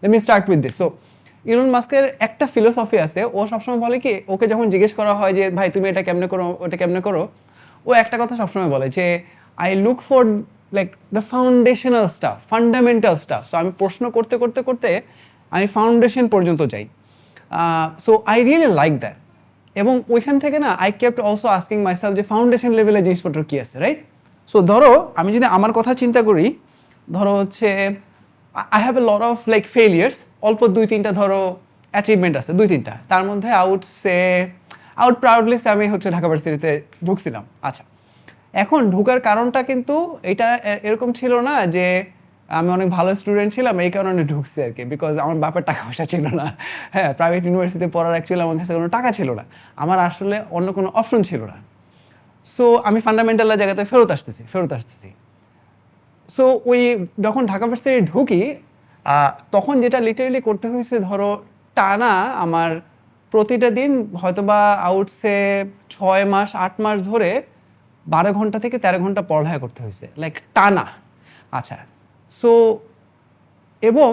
Let me start with this. So Elon মাস্কের একটা philosophy আছে, ও সবসময় বলে কি, ওকে যখন জিজ্ঞেস করা হয় যে ভাই তুমি এটা কেমনে করো ওটা কেমনে করো, ও একটা কথা সবসময় বলে যে I look for like the foundational staff, fundamental staff. So আমি প্রশ্ন করতে করতে করতে আমি ফাউন্ডেশন পর্যন্ত যাই। So I really like that. এবং ওইখান থেকে না I kept also asking myself যে ফাউন্ডেশন লেভেলের জিনিসপত্র কী আছে, রাইট? সো ধরো আমি যদি আমার কথা চিন্তা করি, ধরো হচ্ছে I have a lot of like failures, অল্প 2-3টা ধরো অ্যাচিভমেন্ট আছে, 2-3টা। তার মধ্যে আই উড প্রাউডলি সে আমি হচ্ছে ঢাকা ভার্সিটিতে ঢুকছিলাম। আচ্ছা, এখন ঢোকার কারণটা কিন্তু এটা এরকম ছিল না যে আমি অনেক ভালো স্টুডেন্ট ছিলাম এই কারণে ঢুকছি আর কি, বিকজ আমার বাপের টাকা পয়সা ছিল না। হ্যাঁ, প্রাইভেট ইউনিভার্সিটিতে পড়ার অ্যাকচুয়ালি আমার কাছে কোনো টাকা ছিল না, আমার আসলে অন্য কোনো অপশন ছিল না। সো আমি ফান্ডামেন্টালের জায়গাতে ফেরত আসতেছি। সো ওই যখন ঢাকা ভার্সিটি ঢুকি, তখন যেটা লিটারেলি করতে হয়েছে, ধরো টানা আমার প্রতিটা দিন হয়তোবা আউটসে 6 মাস 8 মাস ধরে 12 ঘন্টা থেকে 13 ঘন্টা পড়ালেখা করতে হয়েছে, লাইক টানা। আচ্ছা, সো এবং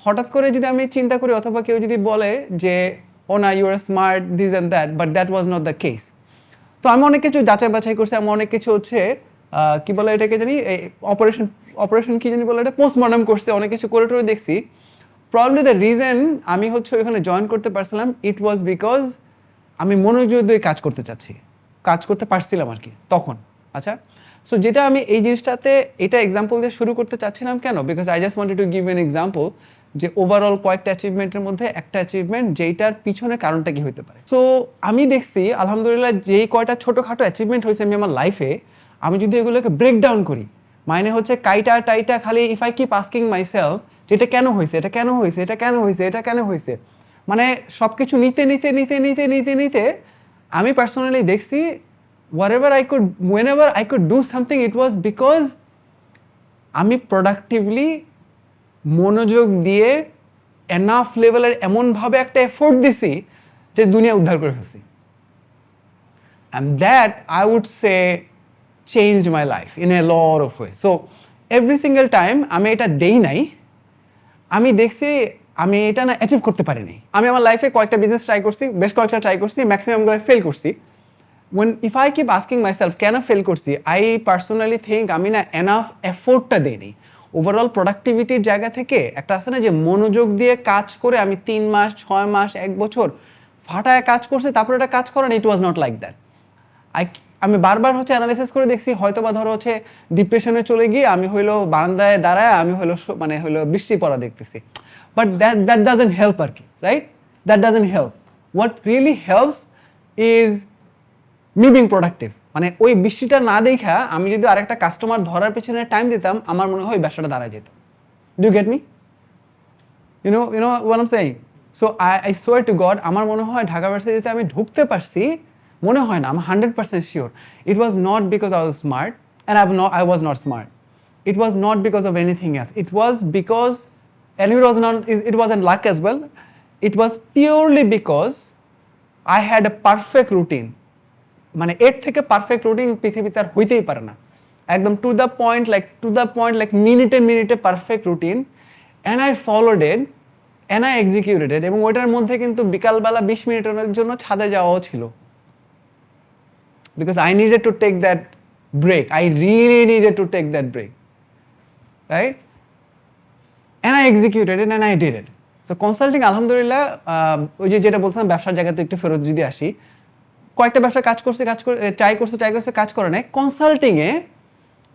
হঠাৎ করে যদি আমি চিন্তা করি অথবা কেউ যদি বলে যে ও না you are smart this and that, but that was not the case. তো আমি অনেক কিছু যাচাই বাছাই করছি, আমি অনেক কিছু হচ্ছে কি বলে এটাকে জানি, এই অপারেশন কি জানি বলে এটা, পোস্টমর্টম করছে, অনেক কিছু করে টোরে দেখছি। প্রবলি দ্য রিজন আমি হচ্ছে ওইখানে জয়েন করতে পারছিলাম, ইট ওয়াজ বিকজ আমি মনোযোগ দিয়ে কাজ করতে পারছিলাম আর কি তখন। আচ্ছা, সো যেটা আমি এই জিনিসটাতে এটা এক্সাম্পল দিয়ে শুরু করতে চাচ্ছিলাম কেন, because I just wanted to give an example যে ওভারঅল কয়েকটা অ্যাচিভমেন্টের মধ্যে একটা অ্যাচিভমেন্ট যেইটার পিছনে কারণটা কি হতে পারে। সো আমি দেখছি আলহামদুলিল্লাহ যেই কয়টা ছোটোখাটো অ্যাচিভমেন্ট হয়েছে আমি আমার লাইফে, আমি যদি এগুলোকে ব্রেক ডাউন করি, মানে হচ্ছে টাইটা খালি if I keep asking myself যেটা কেন হয়েছে, এটা কেন হয়েছে, এটা কেন হয়েছে, এটা কেন হয়েছে, মানে সব কিছু নিতে আমি পার্সোনালি দেখছি whenever I could do something, it was because আমি প্রোডাক্টিভলি মনোযোগ দিয়ে এনাফ লেভেলের এমনভাবে একটা এফোর্ট দিছি যে দুনিয়া উদ্ধার করে ফেলছি। And that I would say changed my life in a lot of ways. So every single time আমি এটা দেই নাই, আমি দেখছি আমি এটা না অ্যাচিভ করতে পারিনি। আমি আমার লাইফে কয়েকটা বিজনেস বেশ কয়েকটা ট্রাই করছি, ম্যাক্সিমামগুলো ফেল করছি। if I keep asking myself কেন ফেল করছি, I personally think আমি না এনাফ এফোর্টটা দেইনি। ওভারঅল প্রোডাক্টিভিটির জায়গা থেকে একটা আছে না যে মনোযোগ দিয়ে কাজ করে আমি 3 মাস 6 মাস 1 বছর ফাটায় কাজ করছি, তারপরে এটা কাজ করেন, ইট ওয়াজ নট লাইক দ্যাট। আমি বারবার হচ্ছে অ্যানালাইসিস করে দেখছি, হয়তো বা ধরো হচ্ছে ডিপ্রেশনে চলে গিয়ে আমি হইলো বারান্দায় দাঁড়ায় আমি হইলো বৃষ্টি পড়া দেখতেছি, বাট দ্যাট ডাজন্ট হেল্প আর কি, right? That doesn't help. What really helps is me being productive. মানে ওই বৃষ্টিটা না দেখা আমি যদি আরেকটা কাস্টমার ধরার পেছনে টাইম দিতাম, আমার মনে হয় ব্যবসাটা দাঁড়ায় যেত। Do get me? You know what I am saying? So I swear to God, আমার মনে হয় ঢাকা ভার্সিটিতে আমি ঢুকতে পারছি, মনে হয় না, আমি 100% sure it was not because I was smart and I was not smart. It was not because of anything else. It was because, and it wasn't luck as well. It was purely because I had a perfect routine. মানে এর থেকে perfect routine পৃথিবীতে আর হইতেই পারে না। একদম to the point like মিনিটে perfect routine, and I followed it and I executed it. এবং ওইটার মধ্যে কিন্তু বিকালবেলা 20 মিনিটের জন্য ছাদে যাওয়াও ছিল, because I needed to take that break. I really needed to take that break, right? And I executed it and I did it. So consulting আলহামদুলিল্লাহ, ওই যেটা বলছিলাম ব্যবসার জায়গাতে একটু ফেরত যদি আসি, কয়েকটা ব্যবসা ট্রাই করছে কাজ করে নাই। কনসাল্টিংয়ে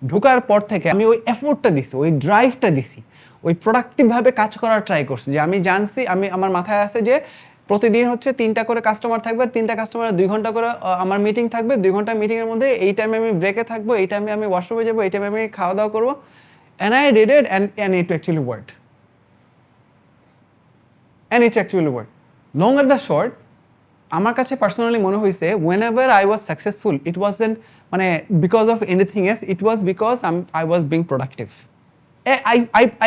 ঢোকার পর থেকে আমি ওই এফোর্টটা দিছি, ওই ড্রাইভটা দিছি, ওই প্রোডাক্টিভভাবে কাজ করার ট্রাই করছি। যে আমি জানছি, আমার মাথায় আছে যে প্রতিদিন হচ্ছে 3টা করে কাস্টমার থাকবে, 3টা কাস্টমারের 2 ঘন্টা করে আমার মিটিং থাকবে, 2 ঘন্টা মিটিংয়ের মধ্যে এই টাইমে আমি ব্রেকে থাকবো, এই টাইমে আমি ওয়াশরুমে যাবো, এই টাইমে আমি খাওয়া দাওয়া করবো। And I did it and it actually worked. Long are the short, আমার কাছে পার্সোনালি মনে হয়েছে whenever I was successful, it wasn't মানে because of anything else, it was because I was being productive.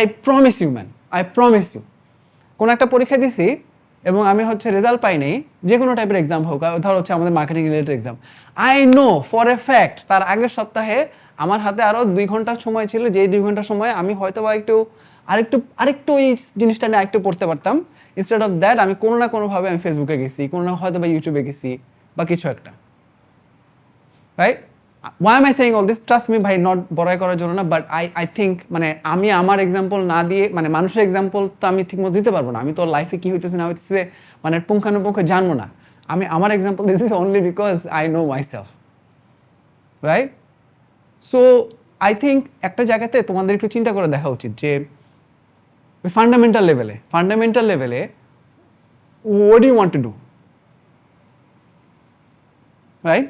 I promise you man, I promise you, কোন একটা পরীক্ষা দিছি এবং আমি হচ্ছে রেজাল্ট পাই নাই, যে কোনো টাইপের এক্সাম হোক, ধর হচ্ছে আমাদের marketing related exam, I know for a fact তার আগের সপ্তাহে আমার হাতে আরও 2 ঘন্টা সময় ছিল, যেই 2 ঘন্টা সময় আমি হয়তো বা একটু আরেকটু ওই জিনিসটা নিয়ে আরেকটু পড়তে পারতাম, ইনস্টেড অফ দ্যাট আমি কোনো না কোনোভাবে আমি ফেসবুকে গেছি, কোনো না হয়তো বা ইউটিউবে গেছি বা কিছু একটা, right? Why am I saying all this, trust me ভাই, নট বড়াই করার জন্য না, বাট আই থিঙ্ক মানে আমি আমার এক্সাম্পল না দিয়ে মানে মানুষের এক্সাম্পল তো আমি ঠিক মতো দিতে পারবো না, আমি তো লাইফে কী হইতেছে না হইতেছে মানে পুঙ্খানুপুঙ্খ জানবো না, আমি আমার example this is only because I know myself, right? So I think একটা জায়গাতে তোমাদের একটু চিন্তা করে দেখা উচিত যে ফান্ডামেন্টাল লেভেলে what do you want to do, right?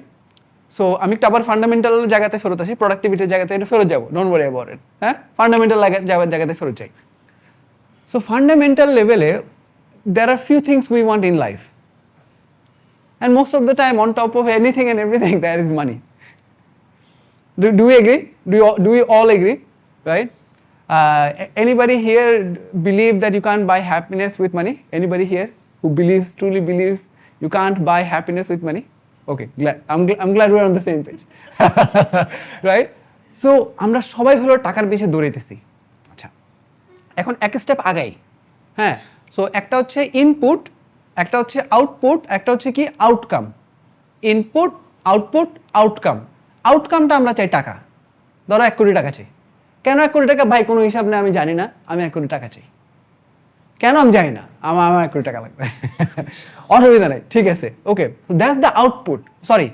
So আমি একটু আবার ফান্ডামেন্টাল জায়গাতে ফেরত আসি, প্রোডাক্টিভিটির জায়গাতে এটা ফেরত যাবো, ডোন্ট ওয়ারি অ্যাবাউট ইট, হ্যাঁ? ফান্ডামেন্টাল জায়গাতে ফেরত যাই। সো ফান্ডামেন্টাল লেভেলে there are few things we want in life, and most of the time on top of anything and everything there is money. Do we agree? Do we all agree, right? Anybody here believe that you can't buy happiness with money? Anybody here who truly believes you can't buy happiness with money? Okay, I'm glad we're on the same page. Right? So আমরা সবাই হলো টাকার পিছে দৌড়াইতেছি। আচ্ছা, এখন এক step আগাই, হ্যাঁ? সো একটা হচ্ছে ইনপুট, একটা হচ্ছে আউটপুট, একটা হচ্ছে কি আউটকাম। Input, output, outcome. আউটকামটা আমরা চাই টাকা। ধরো 1 কোটি টাকা চাই। কেন 1 কোটি টাকা? ভাই কোনো হিসাব নেই, আমি জানি না, আমি 1 কোটি টাকা চাই। কেন আমি জানি না, আমার 1 কোটি টাকা লাগবে। অসুবিধা নেই, ঠিক আছে, okay, that's the output, sorry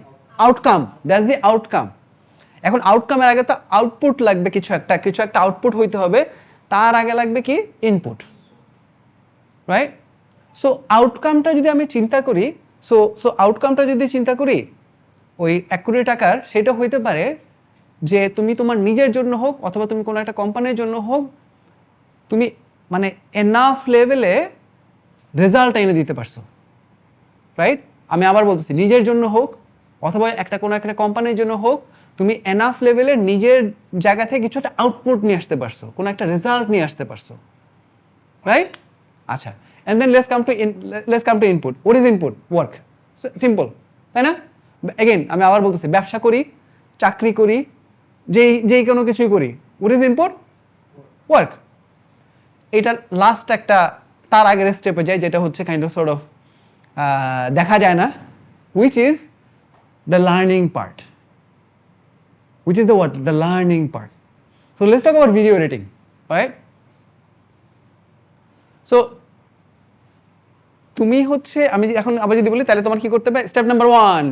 outcome, that's the outcome. এখন আউটকামের আগে তো আউটপুট লাগবে, কিছু একটা আউটপুট হইতে হবে, তার আগে লাগবে কি ইনপুট, রাইট? সো আউটকামটা যদি আমি চিন্তা করি, আউটকামটা যদি চিন্তা করি ওই 1 কোটি টাকার, সেটা হইতে পারে যে তুমি তোমার নিজের জন্য হোক অথবা তুমি কোনো একটা কোম্পানির জন্য হোক, তুমি মানে এনাফ লেভেলে রেজাল্ট এনে দিতে পারছো, রাইট? আমি আবার বলতেছি, নিজের জন্য হোক অথবা কোনো একটা কোম্পানির জন্য হোক, তুমি এনাফ লেভেলে নিজের জায়গা থেকে কিছু একটা আউটপুট নিয়ে আসতে পারছো, কোনো একটা রেজাল্ট নিয়ে আসতে পারছো, রাইট? আচ্ছা, and then let's come to input. What is input? Work. Simple, তাই না? Again আমি আবার বলতেছি, ব্যবসা করি, চাকরি করি, যেই কোনো কিছুই করি, what is input? Work. এটার লাস্ট একটা তার আগের স্টেপে যায়, যেটা হচ্ছে কাইন্ড অফ সর্ট অফ দেখা যায় না, which is the learning part. Which is the what? The learning part. So let's talk about video editing, right? So তুমি হচ্ছে, আমি এখন আবার যদি বলি তাহলে তোমার কি করতে হবে? স্টেপ নাম্বার 1,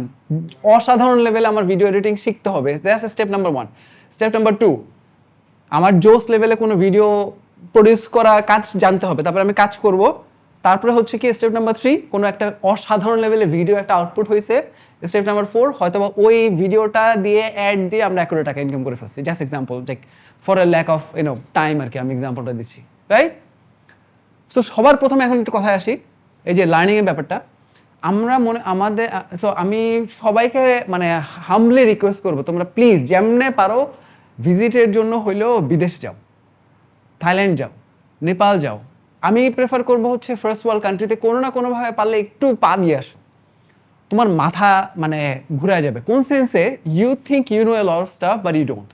অসাধারণ লেভেলে আমার ভিডিও এডিটিং শিখতে হবে, that's step number 1। Step number 2, আমার জোস লেভেলে কোনো ভিডিও প্রডিউস করা কাজ জানতে হবে, তারপরে আমি কাজ করব। তারপরে হচ্ছে কি স্টেপ নাম্বার 3, কোনো একটা অসাধারণ লেভেলে ভিডিও একটা আউটপুট হয়েছে। স্টেপ নাম্বার 4, হয়তো বা ওই ভিডিওটা দিয়ে অ্যাড দিয়ে আমরা 1 কোটি টাকা ইনকাম করে ফেলছি, just example, like for a lack of time আর কি আমি এক্সাম্পলটা দিচ্ছি, রাইট? সো সবার প্রথমে এখন একটু কথায় আসি, এই যে লার্নিংয়ের ব্যাপারটা আমরা আমি সবাইকে মানে হামলি রিকোয়েস্ট করবো, তোমরা প্লিজ যেমনে পারো ভিজিটের জন্য হইলেও বিদেশ যাও, থাইল্যান্ড যাও, নেপাল যাও। আমি প্রেফার করবো হচ্ছে ফার্স্ট ওয়ার্ল্ড কান্ট্রিতে কোনো না কোনোভাবে পারলে একটু পা দিয়ে আসো, তোমার মাথা মানে ঘুরে যাবে। কোন সেন্সে? You think you know a lot of stuff but you don't.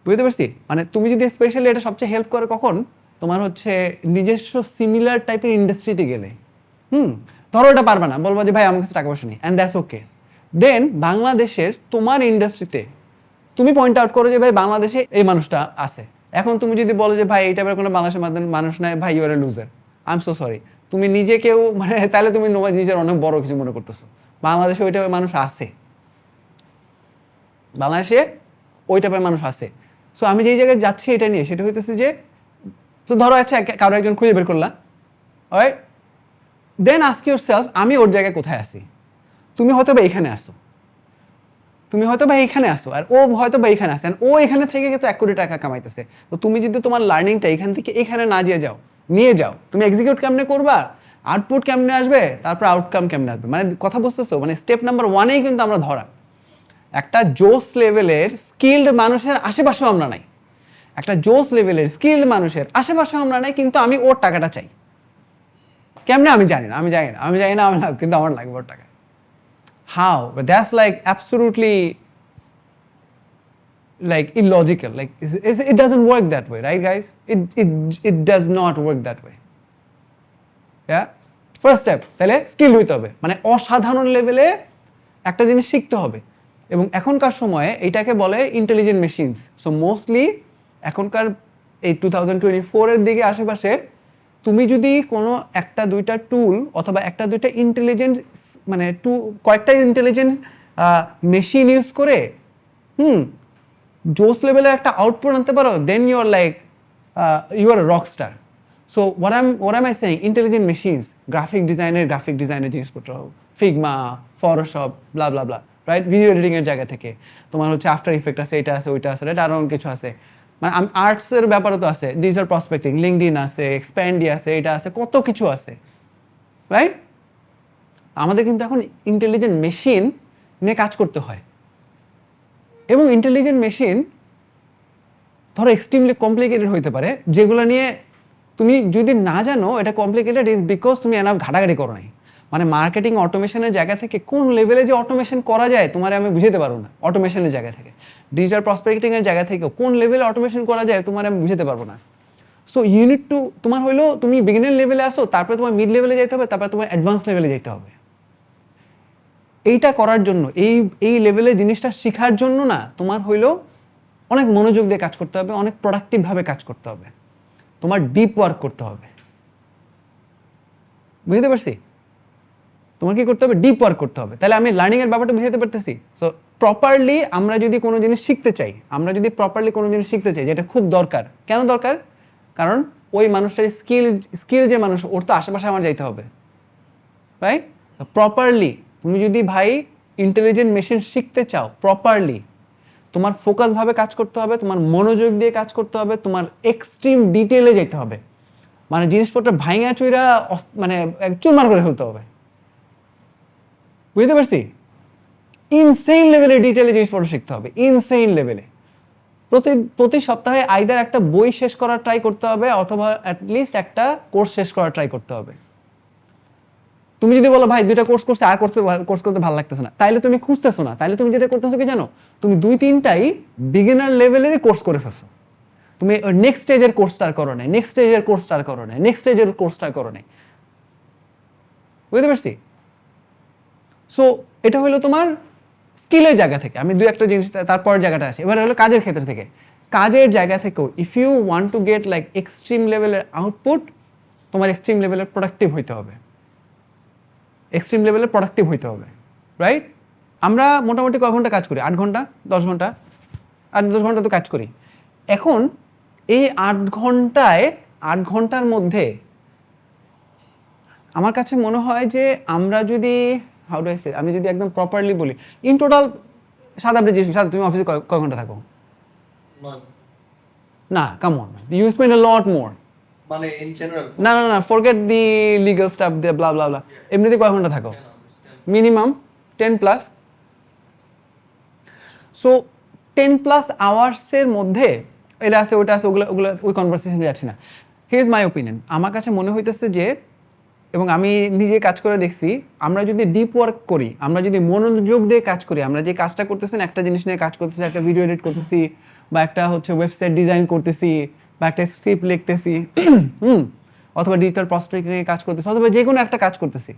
বুঝতে পারছি? মানে তুমি যদি স্পেশালি এটা সবচেয়ে হেল্প করে কখন? তোমার হচ্ছে নিজস্ব সিমিলার টাইপের ইন্ডাস্ট্রিতে গেলে। ধরো এটা পারবে না, বলবো যে ভাই আমার কাছে টাকা পয়সা নেই, অ্যান্ড দ্যাটস ওকে। দেন বাংলাদেশের তোমার ইন্ডাস্ট্রিতে তুমি পয়েন্ট আউট করো যে ভাই বাংলাদেশে এই মানুষটা আছে। এখন তুমি যদি বলো যে ভাই এই টাইপের কোনো বাংলাদেশের মানুষ নাই, ভাই you are a loser, I am so sorry. তুমি নিজেকেও মানে তাহলে তুমি নিজের অনেক বড় কিছু মনে করতেছো। বাংলাদেশে ওই টাইপের মানুষ আছে, বাংলাদেশে ওই টাইপের মানুষ আছে। সো আমি যেই জায়গায় যাচ্ছি এটা নিয়ে, সেটা হইতেছে যে, তো ধরো আচ্ছা কারো একজন খুঁজে বের করলা, রাইট? দেন আস্ক ইউরসেলফ, আমি ওর জায়গায় কোথায় আসি? তুমি হয়তো বা এখানে আসো, আর ও হয়তো বা এখানে আসে, ও এখানে থেকে কিন্তু 1 কোটি টাকা কামাইতেছে। তো তুমি যদি তোমার লার্নিংটা এখান থেকে এখানে না নিয়ে যাও, তুমি এক্সিকিউট কেমনে করবা, আউটপুট কেমনে আসবে, তারপর আউটকাম কেমনে আসবে, মানে কথা বুঝতেছো? মানে স্টেপ নাম্বার 1-এই কিন্তু আমরা ধরা একটা জোস লেভেলের স্কিল্ড মানুষের আশেপাশেও আমরা নাই, কিন্তু আমি ওর টাকাটা চাই। কেমনে? আমি জানি না, কিন্তু আমার লাগবে ওর টাকা। How? That's like absolutely like illogical. Like it doesn't work that way, right, guys? It does not work that way. Yeah, first step তাহলে স্কিল হইতে হবে, মানে অসাধারণ লেভেলে একটা জিনিস শিখতে হবে। এবং এখনকার সময়ে এটাকে বলে ইন্টেলিজেন্ট মেশিনস। সো মোস্টলি এখনকার এই 2024-এর দিকে আশেপাশে তুমি যদি কোনো একটা দুইটা টুল অথবা একটা দুইটা ইন্টেলিজেন্স মানে কয়েকটা ইন্টেলিজেন্স মেশিন ইউজ করে জোস লেভেলের একটা আউটপুট আনতে পারো, then you are like you are rock star. So what am I saying? Intelligent machines, graphic ডিজাইনের জিনিসপত্র, Figma, Photoshop, blah blah blah, right? Video এডিটিংয়ের জায়গা থেকে তোমার হচ্ছে আফটার ইফেক্ট আছে, এটা আছে, ওইটা আছে, রাইট? আরও কিছু আছে, মানে আর্টসের ব্যাপারও তো আছে, ডিজিটাল প্রসপেক্টিং, লিঙ্কডইন আছে, এক্সপ্যান্ডি আছে, এটা আছে, কত কিছু আছে, রাইট? আমাদের কিন্তু এখন ইন্টেলিজেন্ট মেশিন নিয়ে কাজ করতে হয়। এবং ইন্টেলিজেন্ট মেশিন ধরো এক্সট্রিমলি কমপ্লিকেটেড হইতে পারে, যেগুলো নিয়ে তুমি যদি না জানো এটা কমপ্লিকেটেড ইজ বিকজ তুমি এনাফ ঘাটাঘাটি করো নাই। মানে মার্কেটিং অটোমেশনের জায়গা থেকে কোন লেভেলে যে অটোমেশন করা যায় তোমার আমি বুঝাতে পারবো না, অটোমেশনের জায়গা থেকে ডিজিটাল প্রসপেক্টিংয়ের জায়গা থেকে কোন লেভেলে অটোমেশন করা যায় তোমার আমি বুঝাতে পারবো না। সো ইউনিট টু তোমার হইলো তুমি বিগিনার লেভেলে আসো, তারপরে তোমার মিড লেভেলে যেতে হবে, তারপরে তোমার অ্যাডভান্স লেভেলে যেতে হবে। এইটা করার জন্য এই লেভেলে জিনিসটা শেখার জন্য না তোমার হইলো অনেক মনোযোগ দিয়ে কাজ করতে হবে, অনেক প্রোডাক্টিভভাবে কাজ করতে হবে, তোমার ডিপ ওয়ার্ক করতে হবে। বুঝতে পারছি? তোমার কি করতে হবে? ডিপ ওয়ার্ক করতে হবে। তাহলে আমি লার্নিংয়ের ব্যাপারটা বুঝাতে পারতেছি। সো প্রপারলি আমরা যদি কোনো জিনিস শিখতে চাই, যেটা খুব দরকার। কেন দরকার? কারণ ওই মানুষটার স্কিল যে মানুষ, ওর তো আশেপাশে আমার যাইতে হবে, রাইট? প্রপারলি তুমি যদি ভাই ইন্টেলিজেন্ট মেশিন শিখতে চাও, প্রপারলি তোমার ফোকাসভাবে কাজ করতে হবে, তোমার মনোযোগ দিয়ে কাজ করতে হবে, তোমার এক্সট্রিম ডিটেলে যেতে হবে, মানে জিনিসপত্র ভাঙা চুইরা মানে চুরমার করে ফেলতে হবে। বুঝতে পারছি? ইনসেইন লেভেলে ডিটেলে জিনিসপত্র শিখতে হবে, ইনসেইন লেভেলে। প্রতি সপ্তাহে আইদার একটা বই শেষ করার ট্রাই করতে হবে অথবা অ্যাটলিস্ট একটা কোর্স শেষ করার ট্রাই করতে হবে। তুমি যদি বলো ভাই 2টা কোর্স করছে আর কোর্স করতে ভালো লাগতেছে না, তাইলে তুমি খুঁজতেছো না, তাইলে তুমি যেটা করতেছো কি জানো, তুমি 2-3টাই বিগিনার লেভেলের কোর্স করে ফেলছো। তুমি নেক্সট স্টেজের কোর্সটা করো নাই, বুঝতে পারছি? সো এটা হলো তোমার স্কিলের জায়গা থেকে। আমি 2-1টা জিনিস তারপর জায়গাটা আছে। এবার হলো কাজের ক্ষেত্র থেকে। কাজের জায়গা থেকেও if you want to get like extreme লেভেলের আউটপুট, তোমার এক্সট্রিম লেভেলের প্রোডাক্টিভ হইতে হবে, রাইট? আমরা মোটামুটি কয় ঘন্টা কাজ করি? 8 ঘন্টা, 10 ঘন্টা, 8-10 ঘন্টা তো কাজ করি। এখন এই 8 ঘন্টার মধ্যে আমার কাছে মনে হয় যে আমরা যদি আমি যদি একদম প্রপারলি বলি, ইন টোটাল সাদা তুমি অফিসে কয় ঘন্টা থাকো? না, come on, you spend a lot more. মানে ইন জেনারেল না, forget the legal stuff, they blah blah blah. এমনিতে কয় ঘন্টা থাকো? মিনিমাম 10+। সো 10+ আওয়ার্সের মধ্যে এটা আছে, ওটা আছে, ওগুলো ওই কনভারসেশনে যাচ্ছি না। Here is my opinion. আমার কাছে মনে হইতেছে যে, এবং আমি নিজে কাজ করে দেখছি, আমরা যদি ডিপ ওয়ার্ক করি, আমরা যদি মনোযোগ দিয়ে কাজ করি, আমরা যে কাজটা করতেছেন, একটা জিনিস নিয়ে কাজ করতেছি, একটা ভিডিও এডিট করতেছি, বা একটা হচ্ছে ওয়েবসাইট ডিজাইন করতেছি, বা একটা স্ক্রিপ্ট লিখতেছি, অথবা ডিজিটাল প্রসপেক্টিং নিয়ে কাজ করতেছি, অথবা যে কোনো একটা কাজ করতেছি,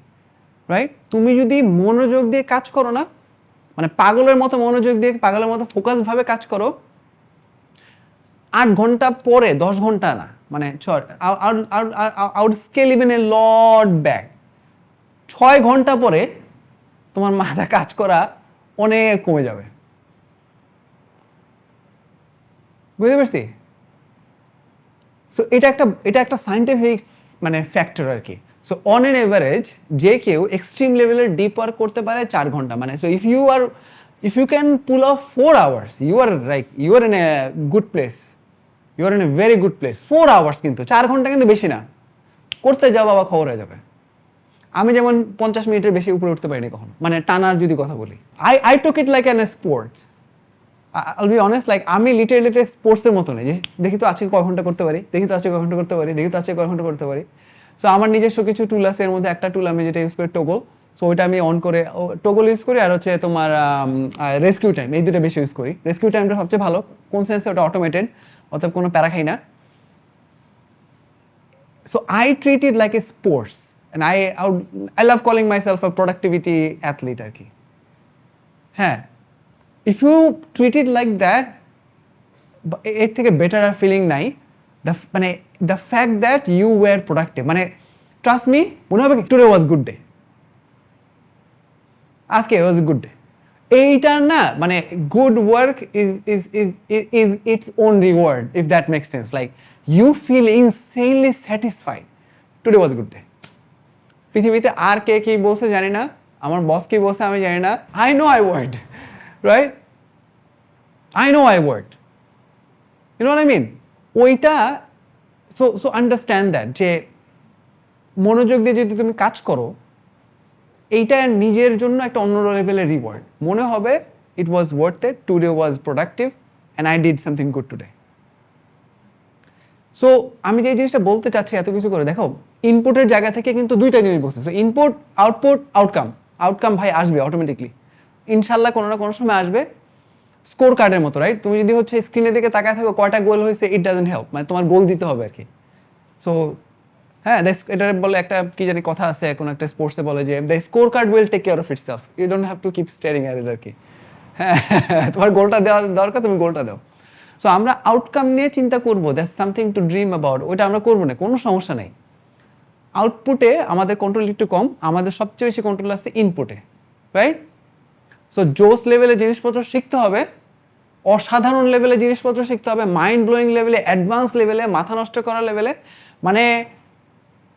রাইট? তুমি যদি মনোযোগ দিয়ে কাজ করো না, মানে পাগলের মতো মনোযোগ দিয়ে, পাগলের মতো ফোকাসভাবে কাজ করো, 8 ঘন্টা পরে 10 ঘন্টা না, মানে out scale even a lot back, 6 ঘন্টা পরে তোমার মাথা কাজ করা অনেক কমে যাবে। বুঝতে পারছি? সো এটা একটা সায়েন্টিফিক মানে ফ্যাক্টর আর কি। সো অন এন এভারেজ যে কেউ এক্সট্রিম লেভেলের ডিপ ওয়ার্ক করতে পারে 4 ঘন্টা। মানে so if you can pull off 4 hours, you are in a good place, you are in a very good place. 4 hours কিন্তু, 4 ঘন্টা কিন্তু বেশি না। করতে যাও বাবা, খবর হয়ে যাবে। আমি যেমন 50 মিনিটের বেশি উপরে উঠতে পারিনি কখনো, মানে টানার যদি কথা বলি। I took it like an sports. আইল বি অনেস্ট, লাইক আমি লিটারেলি স্পোর্টসের মতো নেই যে দেখি তো আজকে কয় ঘন্টা করতে পারি, সো আমার নিজস্ব কিছু টুল আছে, এর মধ্যে একটা টুল আমি যেটা ইউজ করি টগল। সো ওইটা আমি অন করে টগল ইউজ করি, আর হচ্ছে তোমার রেস্কিউ টাইম, এই দুটো বেশি ইউজ করি। রেস্কিউ টাইমটা সবচেয়ে ভালো, কোন সেন্সে ওটা অটোমেটেড, অতএব কোনো প্যারা খাই না। So I treat it like a sports, and I love calling myself a productivity athlete আর কি। হ্যাঁ, if you treat it like that, এর থেকে বেটার আর ফিলিং নাই। মানে the fact that you were productive, মানে ট্রাস্ট মি, মনে হবে today was good day, আজকে ওয়াজ গুড ডে। এইটার না মানে good work is its own reward, if that makes sense. Like you feel insanely satisfied, today was good day. পৃথিবীতে আর কে কি বলছে জানি না, আমার বস কি বলছে আমি জানি না, I know I word, right? I know I word, you know what I mean? ওইটা সো আন্ডারস্ট্যান্ড দ্যাট, যে মনোযোগ দিয়ে যদি তুমি কাজ করো, এইটা নিজের জন্য একটা অন্য লেভেলের রিওয়ার্ড মনে হবে। It was worth it, today was productive and I did something good today. So আমি যে জিনিসটা বলতে চাচ্ছি এত কিছু করে, দেখো ইনপুটের জায়গা থেকে কিন্তু দুইটা জিনিস বলছে। So input, output, outcome. Outcome ভাই আসবে অটোমেটিকলি, ইনশাল্লাহ কোনো না কোনো সময় আসবে। স্কোর কার্ডের মতো, রাইট? তুমি যদি হচ্ছে স্ক্রিনের দিকে তাকায় থাকো কয়টা গোল হয়েছে, ইট ডাজন্ট হেল্প, মানে তোমার গোল দিতে হবে আর কি। সো হ্যাঁ, এটা বলে একটা কি জানি কথা আছে কোনো একটা স্পোর্টসে, বলে যে the score card will take care of itself, you don't have to keep staring at it আর কি। হ্যাঁ, তোমার গোলটা দেওয়া দরকার, তুমি গোলটা দাও। সো আমরা আউটকাম নিয়ে চিন্তা করবো, that's something to dream about, ওইটা আমরা করবো না, কোনো সমস্যা নেই। আউটপুটে আমাদের কন্ট্রোল একটু কম, আমাদের সবচেয়ে বেশি কন্ট্রোল আছে ইনপুটে, রাইট? সো জোস লেভেলে জিনিসপত্র শিখতে হবে, অসাধারণ লেভেলে জিনিসপত্র শিখতে হবে, মাইন্ড ব্লোয়িং লেভেলে, অ্যাডভান্স লেভেলে, মাথা নষ্ট করা লেভেলে। মানে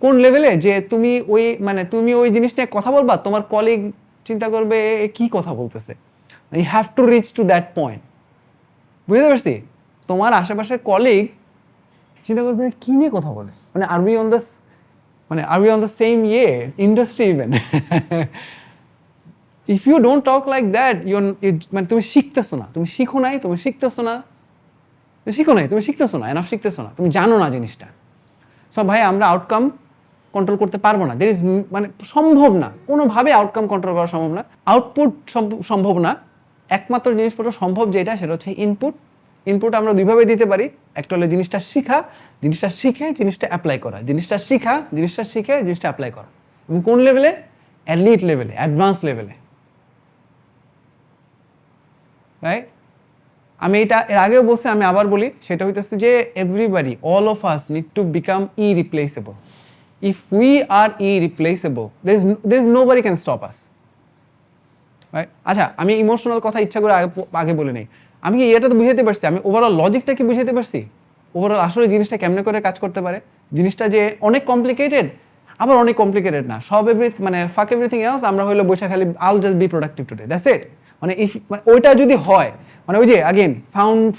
কোন লেভেলে যে তুমি ওই জিনিস নিয়ে কথা বলবা, তোমার কলিগ চিন্তা করবে কি কথা বলতেছে। You have to reach to that point, বুঝতে পারছি? তোমার আশেপাশের কলিগ চিন্তা করবে কি নিয়ে কথা বলে, মানে are we on the same industry even. If you don't talk like that, মানে তুমি শিখতেছো না, তুমি শিখো নাই, তুমি শিখতেছো না, এনাফ শিখতেছো না, তুমি জানো না জিনিসটা। সব ভাই আমরা আউটকাম কন্ট্রোল করতে পারবো না, মানে সম্ভব না, কোনোভাবে আউটকাম কন্ট্রোল করা সম্ভব না, আউটপুট সম্ভব না। একমাত্র জিনিসপত্র সম্ভব যেটা, সেটা হচ্ছে ইনপুট আমরা দুইভাবে দিতে পারি। একটা হলো জিনিসটা শিখে জিনিসটা অ্যাপ্লাই করা, জিনিসটা শিখে জিনিসটা অ্যাপ্লাই করা। এবং কোন লেভেলে? এলিট লেভেলে, অ্যাডভান্স লেভেলে, রাইট? আমি এটা এর আগেও বলছি, আমি আবার বলি, সেটা হইতেছে যে everybody, all of us need to become irreplaceable. If we are irreplaceable, there is nobody can stop us, right? আচ্ছা, আমি ইমোশনাল কথা ইচ্ছা করে আগে বলে নেই। আমি কি এটা তো বুঝাতে পারছি, আমি ওভারঅল লজিকটা কি বুঝাতে পারছি, ওভারঅল আসলে জিনিসটা কেমনে করে কাজ করতে পারে, জিনিসটা যে অনেক কমপ্লিকেটেড, আবার অনেক কমপ্লিকেটেড না, সব ফাক এভরিথিং এলস, আমরা হইলো বৈশা খালি আল just be productive today, that's it. মানে ওইটা যদি হয়, মানে ওই যে আগেন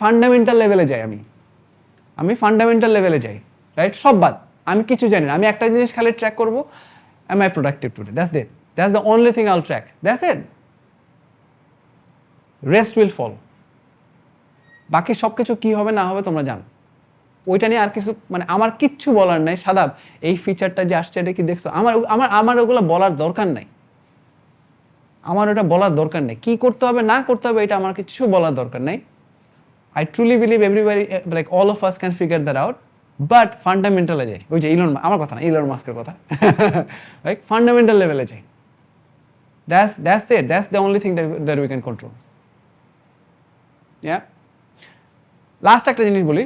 ফান্ডামেন্টাল লেভেলে যাই, আমি ফান্ডামেন্টাল লেভেলে যাই, রাইট? সব বাদ, আমি কিছু জানি না, আমি একটা জিনিস খালি ট্র্যাক করবো, am I productive today? That's the only thing I'll track, that's it. Rest will follow. বাকি সব কিছু কী হবে না হবে তোমরা জানো, ওইটা নিয়ে আর কিছু মানে আমার কিচ্ছু বলার নাই। সাদাব, এই ফিচারটা যে আসছে এটা কি দেখছো? আমার ওগুলো বলার দরকার নাই, আমার ওটা বলার দরকার নেই, কী করতে হবে না করতে হবে এটা আমার কিছু বলার দরকার নেই। I truly believe everybody, like all of us can figure that out, but ফান্ডামেন্টালে যাই, ওই যে আমার কথা না, ইলন মাস্কের কথা, রাইট? ফান্ডামেন্টাল লেভেলে যাই, that's it, that's the only thing that we can control. Yeah. Last একটা জিনিস বলি,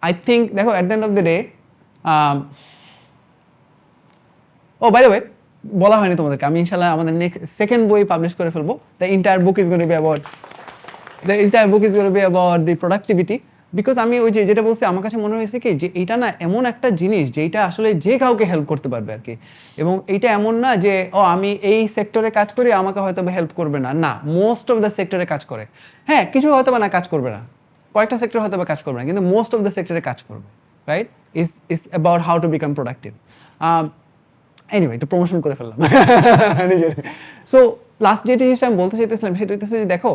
আই থিঙ্ক, দেখো at the end of the day, ও বাই দ্য ওয়ে বলা হয়নি তোমাদেরকে, আমি ইনশাল্লাহ আমাদের নেক্সট সেকেন্ড বই পাবলিশ করে ফেলবো। The entire book is gonna be about the productivity. Because আমি ওই যেটা বলছি, আমার কাছে মনে হয়েছে কি যে এইটা না এমন একটা জিনিস যেটা আসলে যে কাউকে হেল্প করতে পারবে আর কি। এবং এইটা এমন না যে আমি এই সেক্টরে কাজ করি আমাকে হয়তো হেল্প করবে না, না, মোস্ট অফ দ্য সেক্টরে কাজ করে। হ্যাঁ, কিছু হয়তো বা না কাজ করবে না, কয়েকটা সেক্টর হয়তো বা কাজ করবে না, কিন্তু মোস্ট অফ দ্য সেক্টরে কাজ করবে, right? Is about how to become productive. Anyway, একটু প্রমোশন করে ফেললাম নিজের। সো লাস্ট যে জিনিসটা আমি বলতে চাইতেছিলাম সেটা হচ্ছে যে দেখো,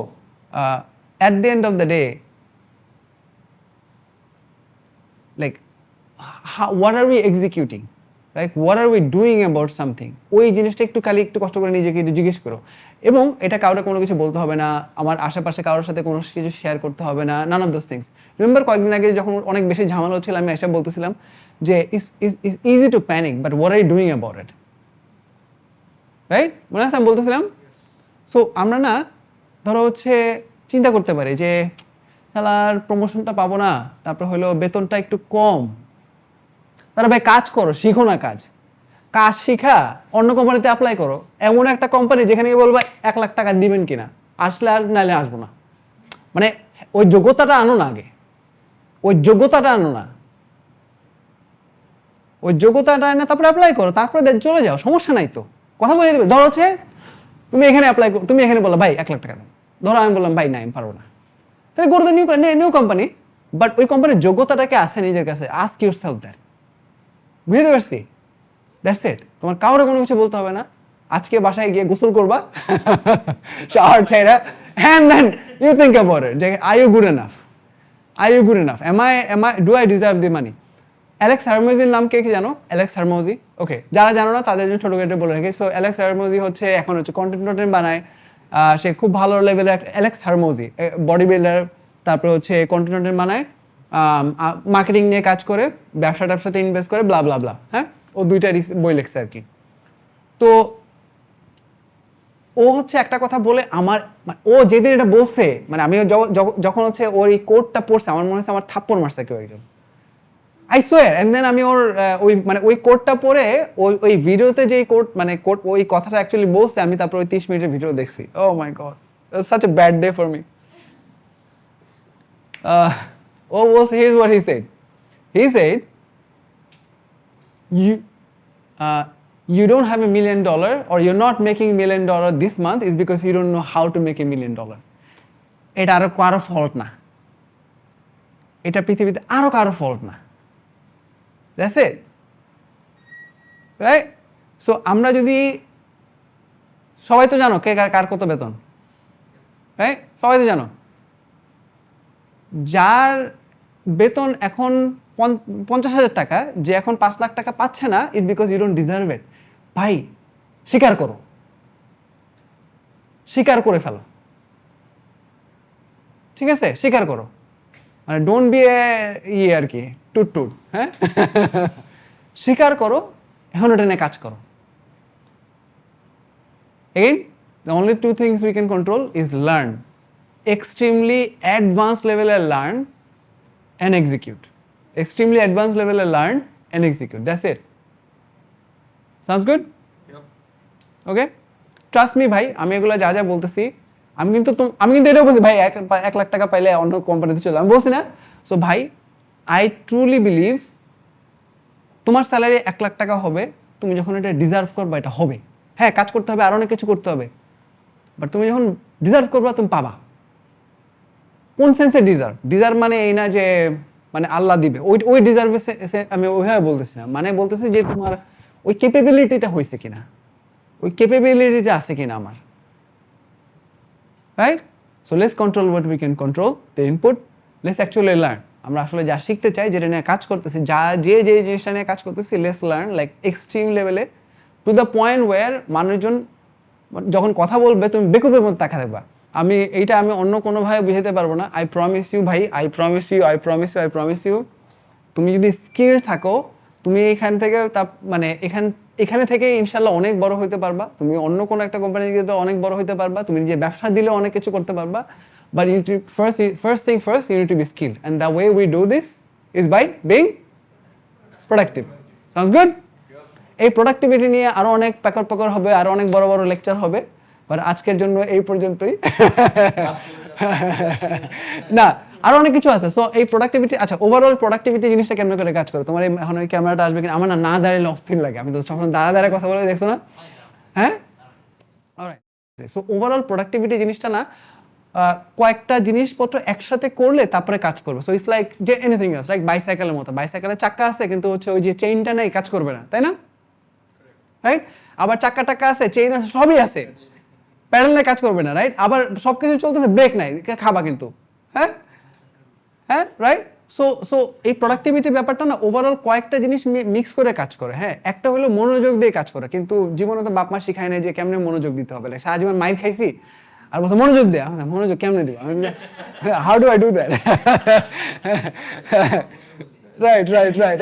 at the end of the day, like what are we executing, like what are we doing about something, ওই জিনিসটা একটু খালি একটু কষ্ট করে নিজেকে একটু জিজ্ঞেস করো। এবং এটা কাউকে কোনো কিছু বলতে হবে না, আমার আশেপাশে কারোর সাথে কোনো কিছু শেয়ার করতে হবে না, none of those things. Remember কয়েকদিন আগে যখন অনেক বেশি ঝামেলা হচ্ছিল, আমি এসে বলতেছিলাম যে is easy to panic but what are you doing about it, right? মনে আছে আমি বলতেছিলাম? সো আমরা না ধরো হচ্ছে চিন্তা করতে পারি যে খেলার প্রমোশনটা পাবো না, তারপর হলো বেতনটা একটু কম, তারা ভাই কাজ করো, শিখো না কাজ, কাজ শিখা অন্য কোম্পানিতে অ্যাপ্লাই করো, এমন একটা কোম্পানি যেখানে বলবা 1 লাখ টাকা দিবেন কিনা, আসলে আর নাহলে আসবো না। মানে ওই যোগ্যতাটা আনো না আগে, ওই যোগ্যতাটা আনো না, ওই যোগ্যতাটা আনে তারপরে অ্যাপ্লাই করো, তারপরে চলে যাও, সমস্যা নাই তো, কথা বলে দেবে। ধরো হচ্ছে তুমি এখানে অ্যাপ্লাই করো, তুমি এখানে বললো ভাই 1 লাখ টাকা দাও, ধরো আমি বললাম ভাই না আমি পারবো না, তাহলে go to the new company, but ওই কোম্পানির যোগ্যতাটাকে আছে নিজের কাছে, আস্ক ইউরসেলফ দ্যাট। বুঝতে পারছি? That's it. তোমার কাউরে কোনো কিছু বলতে হবে না, আজকে বাসায় গিয়ে গোসল করবা, শাওয়ার ছাইরা, and then you think about it, যে are you good enough, are you good enough, am I do I deserve the money? Alex হারমোজির নাম কে কি জানো? অ্যালেক্স হারমোজি, ওকে, যারা জানো না তাদের জন্য ছোটো করে বলে রাখি। সো অ্যালেক্স হারমোজি হচ্ছে এখন হচ্ছে কন্টেন্ট বানায়, সে খুব ভালো লেভেলের একটা, অ্যালেক্স হারমোজি বডি বিল্ডার, তারপরে হচ্ছে কন্টেন্ট বানায়, মার্কেটিং নিয়ে কাজ করে, ব্যবসা ট্যাবসাতে ইনভেস্ট করে, ব্লা ব্লা ব্লা, হ্যাঁ, ও 2টা বই লিখছে আর কি। তো ও হচ্ছে একটা কথা বলে আমার, ও যেদিন এটা বলছে, মানে আমি যখন হচ্ছে ওর এই কোডটা পড়ছে, আমার মনে হচ্ছে আমার থাপ্পড় মারছে কেউ একজন, আই সোয়ার। এন্ড দেন আমি ওর ওই মানে ওই কোডটা পড়ে ওই ভিডিওতে যে কোড, মানে কোড ওই কথাটা অ্যাকচুয়ালি বলছে, আমি তারপর ওই 30 মিনিটের ভিডিও দেখছি। Oh my God, it was such a bad day for me. ও বলছে, here is what he said, he said you don't have $1 million or you're not making $1 million this month is because you don't know how to make $1 million. এটা আরো কারো fault না, এটা পৃথিবীতে আরো কারো ফল্ট না, দ্যাটস ইট, রাইট? সো আমরা যদি, সবাই তো জানো কে কার কত বেতন, রাইট? সবাই তো জানো, যার বেতন এখন 50,000 টাকা, যে এখন 5 লাখ টাকা পাচ্ছে না, is because you don't deserve it. ভাই স্বীকার করো, স্বীকার করে ফেলো, ঠিক আছে? স্বীকার করো, মানে ডোন্ট বি ইয়ে আর কি টুট, হ্যাঁ, স্বীকার করো, এখন ওটা নিয়ে কাজ করো। Again, the only 2 things we can control is learn, extremely advanced level learn and execute, extremely advanced level learn and execute, that's it. Sounds good? Yep. Okay, trust me ভাই, আমি এগুলো যা যা বলতেছি, আমি কিন্তু এটাও বলছি ভাই 1 লাখ টাকা পাইলে অন্য কোম্পানিতে চলে, আমি বলছি না। সো ভাই, আই ট্রুলি বিলিভ তোমার স্যালারি 1 লাখ টাকা হবে, তুমি যখন এটা ডিজার্ভ করবা এটা হবে। হ্যাঁ, কাজ করতে হবে, আর অনেক কিছু করতে হবে, বাট তুমি যখন ডিজার্ভ করবা তুমি পাবা। কোন সেন্সে ডিজার্ভ মানে এই না যে মানে আল্লাহ দিবে, ওই ডিজার্ভে আমি ওইভাবে বলতেছি না, মানে বলতেছি যে তোমার ওই ক্যাপাবিলিটিটা হয়েছে কিনা, ওই ক্যাপাবিলিটিটা আছে কিনা আমার, right? So let's control what we can control, the input, let's actually learn. আমরা আসলে যা শিখতে চাই, যেটা নিয়ে কাজ করতেছি, যে জিনিসটা নিয়ে কাজ করতেছি, লেটস লার্ন লাইক এক্সট্রিম লেভেলে, টু দ্য পয়েন্ট ওয়্যার মানুষজন যখন কথা বলবে তুমি বেকুবের মধ্যে তাকা থাকবা। আমি অন্য কোনোভাবে বুঝাতে পারবো না। আই প্রমিস ইউ ভাই, আই প্রমিস ইউ, তুমি যদি স্কিল থাকো, তুমি এখান থেকে মানে এখানে থেকে ইনশাল্লাহ অনেক বড় হইতে পারবা। তুমি অন্য কোনো একটা কোম্পানি গিয়ে অনেক বড় হইতে পারবা, তুমি নিজে ব্যবসা দিলে অনেক কিছু করতে পারবা। But you to first thing first, you need to be skilled, and the way we do this is by being productive. Sounds good? এই প্রোডাক্টিভিটি নিয়ে আরো অনেক প্যাকর হবে, আরো অনেক বড় বড় লেকচার হবে, বাট আজকের জন্য এই পর্যন্তই। না, আরো অনেক কিছু আছে। সো এই প্রোডাক্টিভিটি, আচ্ছা, ওভারঅল প্রোডাক্টিভিটি জিনিসটা কেমন করে কাজ করে? তোমার এখন এই ক্যামেরাটা আসবে কিনা, আমার না দাঁড়ালে অস্থির লাগে, আমি তো সবসময় দাঁড়ায় কথা বলে, দেখছো না? হ্যাঁ, অলরাইট। সো ওভারঅল প্রোডাক্টিভিটি জিনিসটা না, কয়েকটা জিনিসপত্র একসাথে করলে তারপরে কাজ করবে। সো ইটস লাইক যে এনিথিং এলস, লাইক বাইসাইকেলের মতো, বাইসাইকেলের চাক্কা আছে কিন্তু হচ্ছে ওই যে চেইনটা নেই, কাজ করবে না, তাই না? রাইট? আবার চাক্কা আছে, চেইন আছে, সবই আছে, প্যাডেল নিয়ে কাজ করবে না, রাইট? আবার সবকিছু চলতেছে, ব্রেক নাই, খাবা কিন্তু, হ্যাঁ, রাইট? সো সো এই প্রোডাক্টিভিটি ব্যাপারটা না ওভারঅল কয়েকটা জিনিস মিক্স করে কাজ করে। হ্যাঁ, একটা হলো মনোযোগ দিয়ে কাজ করে, কিন্তু জীবনে তো বাপ মা শিখায় না যে কেমনে মনোযোগ দিতে হবে। সারা জীবন মাইর খাইছি আর বলছে মনোযোগ দেয়া, মনোযোগ কেমনে দিব, how do I do that? Right right right.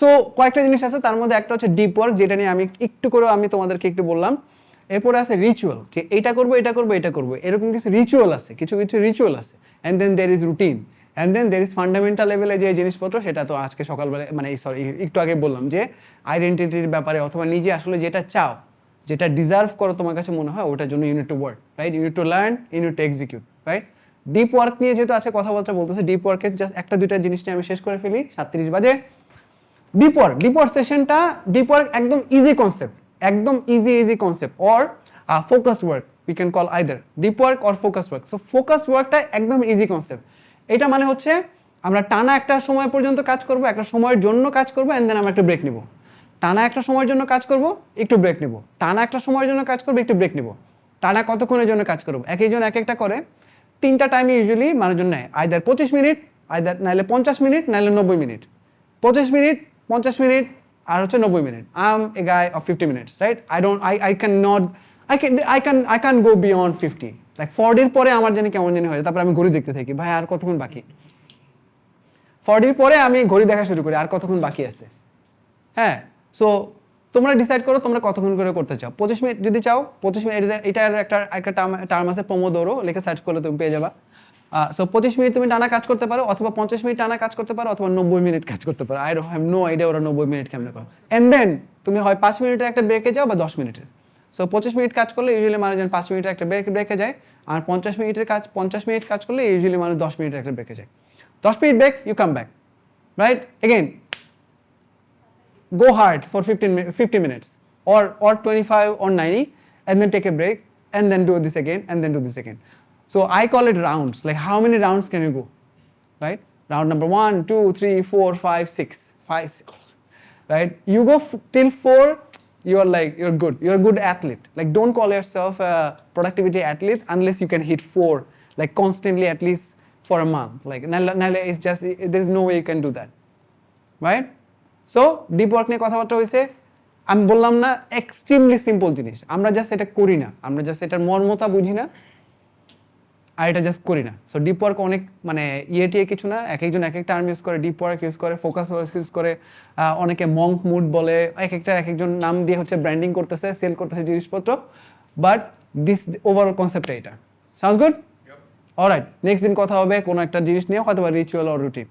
So কয়েকটা জিনিস আছে, তার মধ্যে একটা হচ্ছে ডিপ ওয়ার্ক, যেটা নিয়ে আমি একটু করে আমি তোমাদেরকে একটু বললাম। এরপরে আছে রিচুয়াল, যে এটা করবো এটা করবো এটা করবো, এরকম কিছু রিচুয়াল আছে, কিছু কিছু রিচুয়াল আছে। And then there is routine, and then there is fundamental লেভেলে যে জিনিসপত্র, সেটা তো আজকে সকালবেলা মানে সরি একটু আগে বললাম, যে আইডেন্টিটির ব্যাপারে অথবা নিজে আসলে যেটা চাও, যেটা ডিজার্ভ করো তোমার কাছে মনে হয়, ওটার জন্য unit to work, right? Unit to learn, unit two execute, right? Deep work নিয়ে যেহেতু আছে কথাবার্তা বলতেছে, ডিপ ওয়ার্কের জাস্ট একটা দুইটা জিনিস নিয়ে আমি শেষ করে ফেলি, 37 বাজে। ডিপ ওয়ার্ক সেশনটা, ডিপ ওয়ার্ক একদম ইজি কনসেপ্ট, একদম easy concept, or focus work we can call either deep work or focus work. So focus ওয়ার্কটা একদম ইজি কনসেপ্ট। এটা মানে হচ্ছে আমরা টানা একটা সময় পর্যন্ত কাজ করব, একটা সময়ের জন্য কাজ করবো, অ্যান্ড দেন আমরা একটা ব্রেক নিব। টানা একটা সময়ের জন্য কাজ করব, একটু ব্রেক নিব, টানা একটা সময়ের জন্য কাজ করবো, একটু ব্রেক নিব, টানা কতক্ষণের জন্য কাজ করবো। এক একজন এক একটা করে, 3টা টাইমে ইউজুয়ালি মানুষজন নেয়, আইদার 25 মিনিট, আইদার নাইলে 50 মিনিট, নাইলে 90 মিনিট। 25 মিনিট, 50 মিনিট, আর হচ্ছে 90 minute. I M A guy of 50 minutes, right? I can go beyond 50, like 40 পরে আমার জানি কেমন জানি হয়, তারপর আমি ঘড়ি দেখতে থাকি, ভাই আর কতক্ষণ বাকি। 40 পরে আমি ঘড়ি দেখা শুরু করি, আর কতক্ষণ বাকি আছে। হ্যাঁ, সো তোমরা ডিসাইড করো তোমরা কতক্ষণ করে করতে চাও। 25 মিনিট যদি চাও, 25 মিনিট, এটার একটা টার্ম আছে পোমোদোরো, লিখে সার্চ করলে তুমি পেয়ে যাবা। সো 25 মিনিট তুমি টানা কাজ করতে পারো, অথবা 50 মিনিট টানা কাজ করতে পারো, অথবা 90 মিনিট কাজ করতে পারো। আই হ্যাভ নো আইডিয়া ওরা 90 মিনিট কেমনে করো। অ্যান্ড দেন তুমি হয় 5 মিনিটের একটা ব্রেকে যাও বা 10 মিনিটের। সো 25 মিনিট কাজ করলে ইউজুয়ালি মানুষজন 5 মিনিটের একটা ব্রেকে যায়, আর 50 মিনিট কাজ করলে ইউজুয়ালি মানুষ 10 মিনিটের একটা ব্রেকে যায়। 10 minute break, you come back, right? Again go hard for 50 minutes, or 25 or 90, and then take a break, and then do this again, and then do this again. So I call it rounds, like how many rounds can you go, right? Round number 1, 2, 3, 4, 5, 6, 5, 6, right? You go till 4, you're good, you're a good athlete. Like don't call yourself a productivity athlete unless you can hit 4 like constantly, at least for a month. Like nala is just, there's no way you can do that, right? So deep work নিয়ে কথাবার্তা হয়েছে। আমি বললাম না, extremely simple জিনিস, আমরা just এটা করি না, আমরা জাস্ট এটার মর্মতা বুঝি না, আর এটা জাস্ট করি না। সো ডিপ ওয়ার্ক অনেক মানে টিয়ে কিছু না, এক একজন এক একটা টার্ম ইউজ করে, ডিপ ওয়ার্ক ইউজ করে, ফোকাস ওয়ার্ক ইউজ করে, অনেকে মঙ্ক মুড বলে, এক একজন নাম দিয়ে হচ্ছে ব্র্যান্ডিং করতেছে, সেল করতেছে জিনিসপত্র, বাট দিস ওভারঅল কনসেপ্টটা এটা। Sounds good? অলরাইট, নেক্সট দিন কথা হবে কোনো একটা জিনিস নিয়ে, হয়তো বা রিচুয়াল অর রুটিন।